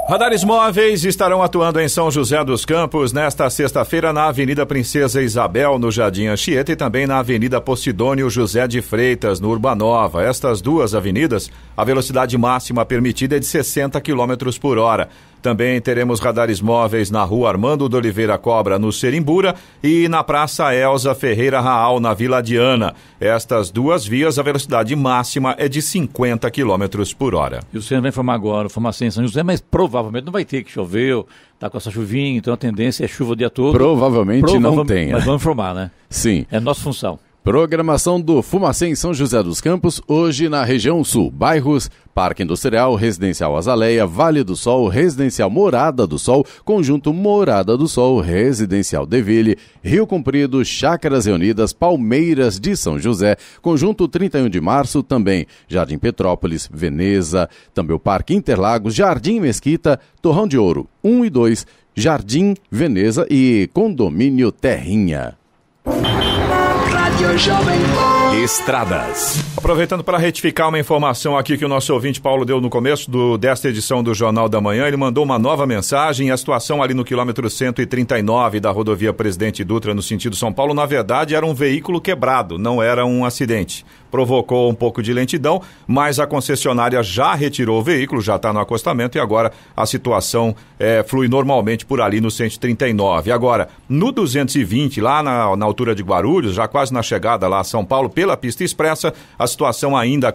Radares móveis estarão atuando em São José dos Campos nesta sexta-feira na Avenida Princesa Isabel, no Jardim Anchieta, e também na Avenida Posidônio José de Freitas, no Urbanova. Estas 2 avenidas, a velocidade máxima permitida é de 60 km por hora. Também teremos radares móveis na rua Armando de Oliveira Cobra, no Serimbura, e na Praça Elza Ferreira Raal, na Vila Diana. Estas duas vias, a velocidade máxima é de 50 km por hora. E o Senhor vai informar agora, informação em São José, mas provavelmente não vai ter, que choveu, tá com essa chuvinha, então a tendência é chuva o dia todo. Provavelmente não tenha. Mas vamos informar, né? Sim. É nossa função. Programação do Fumacê em São José dos Campos, hoje na região sul. Bairros: Parque Industrial, Residencial Azaleia, Vale do Sol, Residencial Morada do Sol, Conjunto Morada do Sol, Residencial Deville, Rio Comprido, Chácaras Reunidas, Palmeiras de São José, Conjunto 31 de Março, também Jardim Petrópolis, Veneza, também o Parque Interlagos, Jardim Mesquita, Torrão de Ouro 1 e 2, Jardim Veneza e Condomínio Terrinha. Rádio Jovem Pan. Estradas. Aproveitando para retificar uma informação aqui que o nosso ouvinte Paulo deu no começo desta edição do Jornal da Manhã, ele mandou uma nova mensagem. A situação ali no quilômetro 139 da rodovia Presidente Dutra, no sentido São Paulo, na verdade era um veículo quebrado, não era um acidente. Provocou um pouco de lentidão, mas a concessionária já retirou o veículo, já está no acostamento e agora a situação flui normalmente por ali no 139. Agora, no 220, lá na altura de Guarulhos, já quase na chegada lá a São Paulo, pela pista expressa, a situação ainda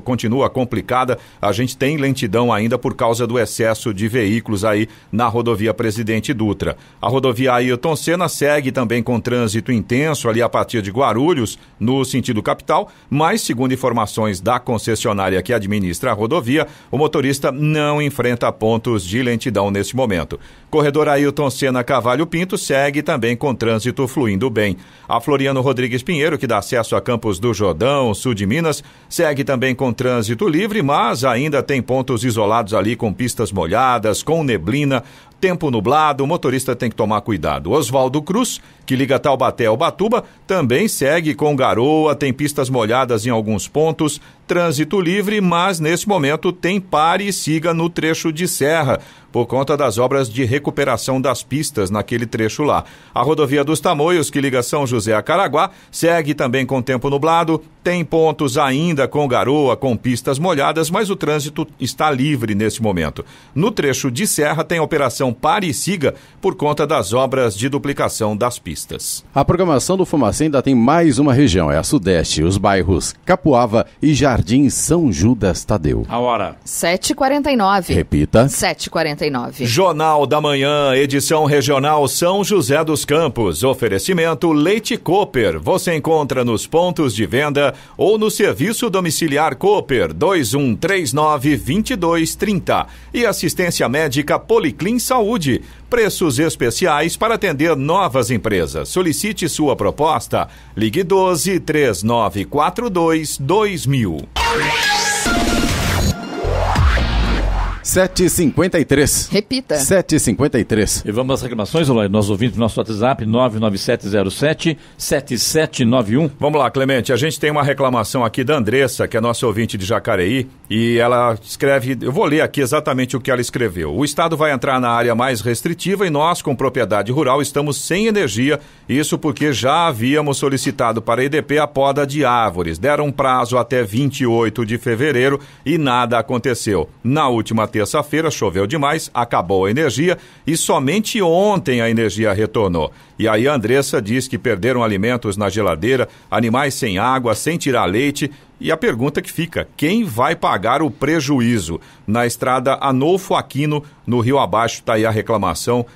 continua complicada. A gente tem lentidão ainda por causa do excesso de veículos aí na rodovia Presidente Dutra. A rodovia Ailton Senna segue também com trânsito intenso ali a partir de Guarulhos, no sentido capital, mas, segundo informações da concessionária que administra a rodovia, o motorista não enfrenta pontos de lentidão neste momento. Corredor Ailton Senna Cavalho Pinto segue também com trânsito fluindo bem. A Floriano Rodrigues Pinheiro, que dá acesso a Campos do Jordão, sul de Minas, segue também com trânsito livre, mas ainda tem pontos isolados ali com pistas molhadas, com neblina, tempo nublado, o motorista tem que tomar cuidado. Oswaldo Cruz, que liga Taubaté ao Ubatuba, também segue com garoa, tem pistas molhadas em alguns pontos, trânsito livre, mas nesse momento tem pare e siga no trecho de serra, por conta das obras de recuperação das pistas naquele trecho lá. A rodovia dos Tamoios, que liga São José a Caraguá, segue também com tempo nublado, tem pontos ainda com garoa, com pistas molhadas, mas o trânsito está livre nesse momento. No trecho de serra tem operação pare e siga por conta das obras de duplicação das pistas. A programação do Fumacê ainda tem mais uma região, é a Sudeste, os bairros Capuava e Jardim São Judas Tadeu. A hora: 7h49. Repita. 7h49. Jornal da Manhã, edição regional São José dos Campos. Oferecimento Leite Cooper. Você encontra nos pontos de venda ou no serviço domiciliar Cooper 2139-2230. E assistência médica Policlin Saúde. Preços especiais para atender novas empresas. Solicite sua proposta. Ligue 12-3942-2000. 7h53. Repita. 7h53. E vamos às reclamações, Olá, nós ouvimos no nosso WhatsApp 99707-7791. Vamos lá, Clemente, a gente tem uma reclamação aqui da Andressa, que é nossa ouvinte de Jacareí, e ela escreve, eu vou ler aqui exatamente o que ela escreveu. O Estado vai entrar na área mais restritiva e nós, com propriedade rural, estamos sem energia, isso porque já havíamos solicitado para a EDP a poda de árvores. Deram um prazo até 28 de fevereiro e nada aconteceu. Na última terça-feira choveu demais, acabou a energia e somente ontem a energia retornou. E aí a Andressa diz que perderam alimentos na geladeira, animais sem água, sem tirar leite. E a pergunta que fica, quem vai pagar o prejuízo? Na estrada Anolfo Aquino, no Rio Abaixo, está aí a reclamação.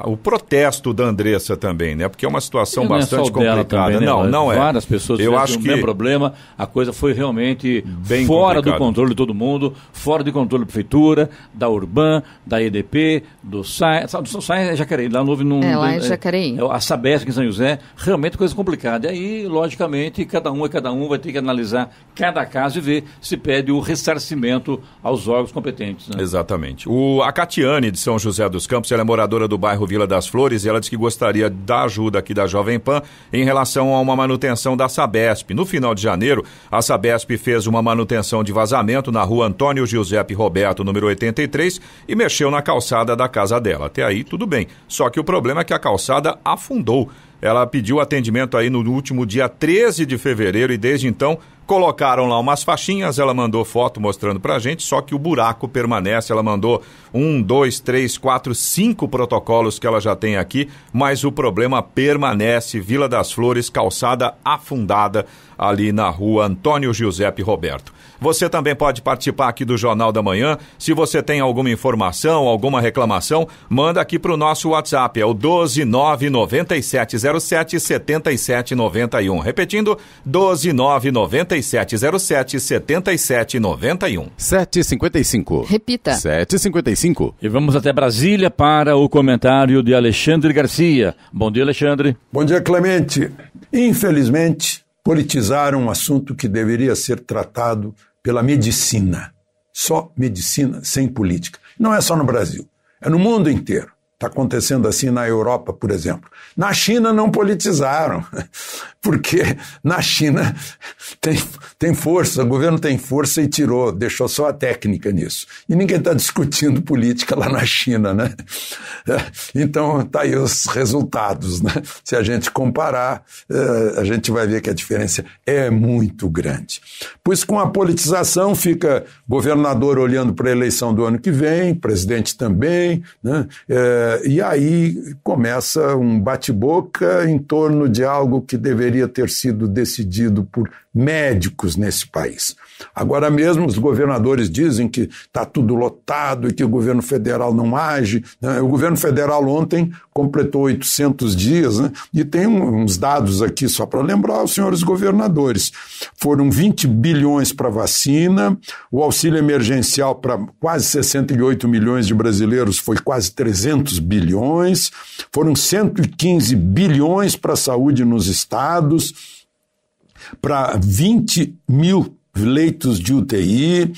O protesto da Andressa também, né? Porque é uma situação bastante complicada. Também, né? Não é. Várias pessoas tiveram o mesmo problema. A coisa foi realmente bem fora do controle de todo mundo, fora de controle da prefeitura, da Urban, da EDP, do SAI. Do SAI é Jacareí, lá houve lá em Jacareí. A Sabesp em São José, realmente coisa complicada. E aí, logicamente, cada um vai ter que analisar cada caso e ver se pede o ressarcimento aos órgãos competentes. Né? Exatamente. A Catiane de São José dos Campos, ela é moradora do bairro Vila das Flores, e ela disse que gostaria da ajuda aqui da Jovem Pan em relação a uma manutenção da Sabesp. No final de janeiro, a Sabesp fez uma manutenção de vazamento na rua Antônio Giuseppe Roberto, número 83, e mexeu na calçada da casa dela. Até aí, tudo bem. Só que o problema é que a calçada afundou. Ela pediu atendimento aí no último dia 13 de fevereiro e desde então Colocaram lá umas faixinhas, ela mandou foto mostrando pra gente, só que o buraco permanece. Ela mandou 1, 2, 3, 4, 5 protocolos que ela já tem aqui, mas o problema permanece. Vila das Flores, calçada afundada ali na rua Antônio Giuseppe Roberto. Você também pode participar aqui do Jornal da Manhã. Se você tem alguma informação, alguma reclamação, manda aqui para o nosso WhatsApp, é o 12997077791. Repetindo, 12997077791. 7h55. Repita. 7h55. E vamos até Brasília para o comentário de Alexandre Garcia. Bom dia, Alexandre. Bom dia, Clemente. Infelizmente, politizaram um assunto que deveria ser tratado pela medicina. Só medicina, sem política. Não é só no Brasil, é no mundo inteiro. Está acontecendo assim na Europa, por exemplo. Na China não politizaram, porque na China tem força, o governo tem força e deixou só a técnica nisso. E ninguém está discutindo política lá na China, né? Então, tá aí os resultados, né? Se a gente comparar, a gente vai ver que a diferença é muito grande. Pois com a politização fica governador olhando para a eleição do ano que vem, presidente também, né? E aí começa um bate-boca em torno de algo que deveria ter sido decidido por médicos nesse país. Agora mesmo os governadores dizem que está tudo lotado e que o governo federal não age, né? O governo federal ontem completou 800 dias, né? E tem uns dados aqui só para lembrar os senhores governadores. Foram 20 bilhões para vacina, o auxílio emergencial para quase 68 milhões de brasileiros foi quase 300 bilhões, foram 115 bilhões para a saúde nos estados, para 20 mil leitos de UTI,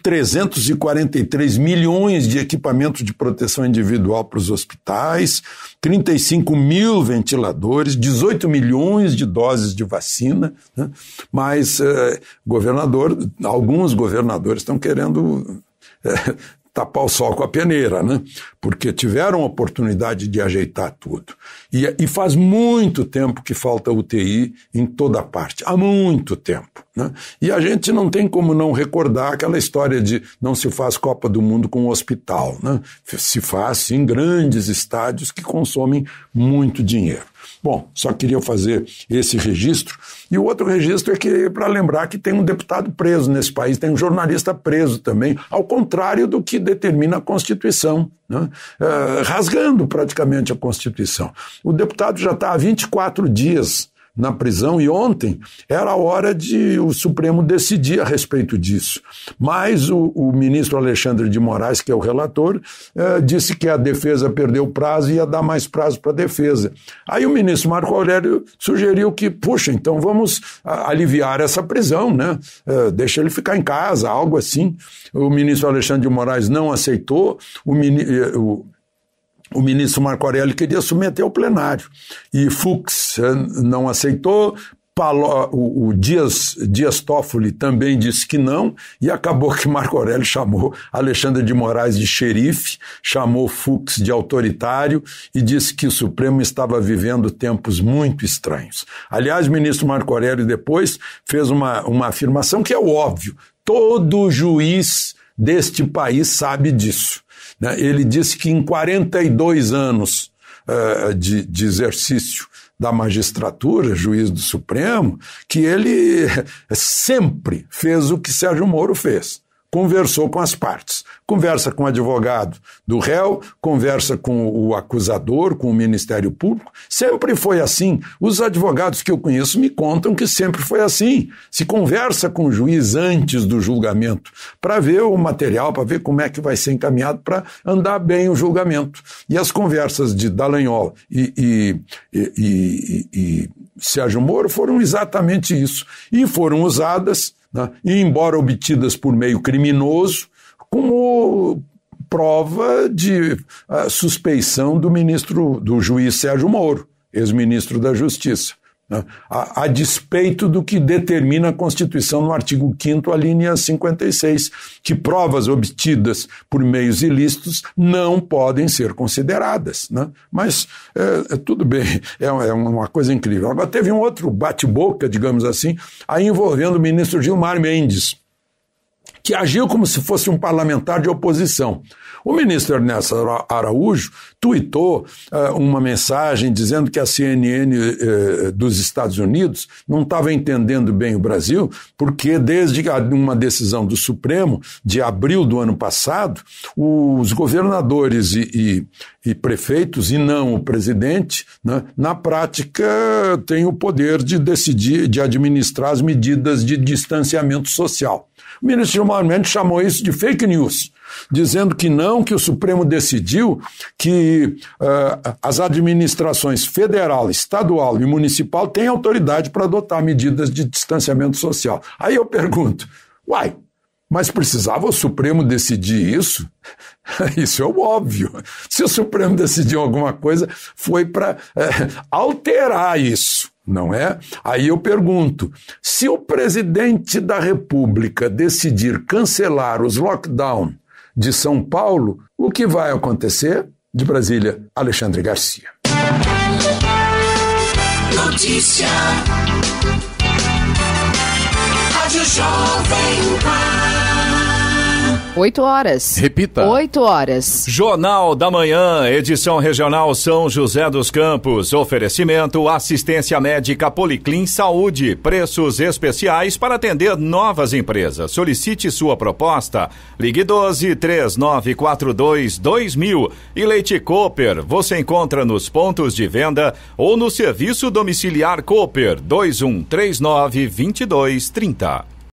343 milhões de equipamentos de proteção individual para os hospitais, 35 mil ventiladores, 18 milhões de doses de vacina, né? Mas alguns governadores estão querendo tapar o sol com a peneira, né? Porque tiveram a oportunidade de ajeitar tudo. E faz muito tempo que falta UTI em toda parte, há muito tempo, né? E a gente não tem como não recordar aquela história de não se faz Copa do Mundo com um hospital, né? Se faz, sim, grandes estádios que consomem muito dinheiro. Bom, só queria fazer esse registro. E o outro registro é que para lembrar que tem um deputado preso nesse país, tem um jornalista preso também, ao contrário do que determina a Constituição, né? Rasgando praticamente a Constituição. O deputado já está há 24 dias na prisão e ontem era a hora de o Supremo decidir a respeito disso. Mas o ministro Alexandre de Moraes, que é o relator, disse que a defesa perdeu prazo e ia dar mais prazo para a defesa. Aí o ministro Marco Aurélio sugeriu que, puxa, então vamos aliviar essa prisão, né? Deixa ele ficar em casa, algo assim. O ministro Alexandre de Moraes não aceitou, o ministro Marco Aurélio queria submeter ao plenário. E Fux não aceitou, o Dias Toffoli também disse que não, e acabou que Marco Aurélio chamou Alexandre de Moraes de xerife, chamou Fux de autoritário e disse que o Supremo estava vivendo tempos muito estranhos. Aliás, o ministro Marco Aurélio depois fez uma afirmação que é óbvio, todo juiz deste país sabe disso. Ele disse que em 42 anos de exercício da magistratura, juiz do Supremo, que ele sempre fez o que Sérgio Moro fez. Conversou com as partes, conversa com o advogado do réu, conversa com o acusador, com o Ministério Público, sempre foi assim. Os advogados que eu conheço me contam que sempre foi assim. Se conversa com o juiz antes do julgamento, para ver o material, para ver como é que vai ser encaminhado, para andar bem o julgamento. E as conversas de Dallagnol e Sérgio Moro foram exatamente isso. E foram usadas, né, e embora obtidas por meio criminoso, como prova de suspeição do juiz Sérgio Moro, ex-ministro da Justiça. A despeito do que determina a Constituição no artigo 5º, a linha 56, que provas obtidas por meios ilícitos não podem ser consideradas, né? Mas tudo bem, é uma coisa incrível. Agora teve um outro bate-boca, digamos assim, aí envolvendo o ministro Gilmar Mendes, que agiu como se fosse um parlamentar de oposição. O ministro Ernesto Araújo tuitou uma mensagem dizendo que a CNN dos Estados Unidos não estava entendendo bem o Brasil, porque desde uma decisão do Supremo de abril do ano passado, os governadores e prefeitos, e não o presidente, né, na prática têm o poder de decidir, de administrar as medidas de distanciamento social. O ministro Gilmar Mendes chamou isso de fake news, dizendo que não, que o Supremo decidiu que as administrações federal, estadual e municipal têm autoridade para adotar medidas de distanciamento social. Aí eu pergunto, mas precisava o Supremo decidir isso? Isso é o óbvio. Se o Supremo decidiu alguma coisa, foi para alterar isso, não é? Aí eu pergunto, se o presidente da República decidir cancelar os lockdown de São Paulo, o que vai acontecer? De Brasília, Alexandre Garcia. Notícia. Rádio Jovem Pan. 8 horas. Repita. 8 horas. Jornal da Manhã, edição regional São José dos Campos. Oferecimento assistência médica Policlin Saúde. Preços especiais para atender novas empresas. Solicite sua proposta. Ligue 12-3942-2000. E Leite Cooper, você encontra nos pontos de venda ou no serviço domiciliar Cooper 2139-2230.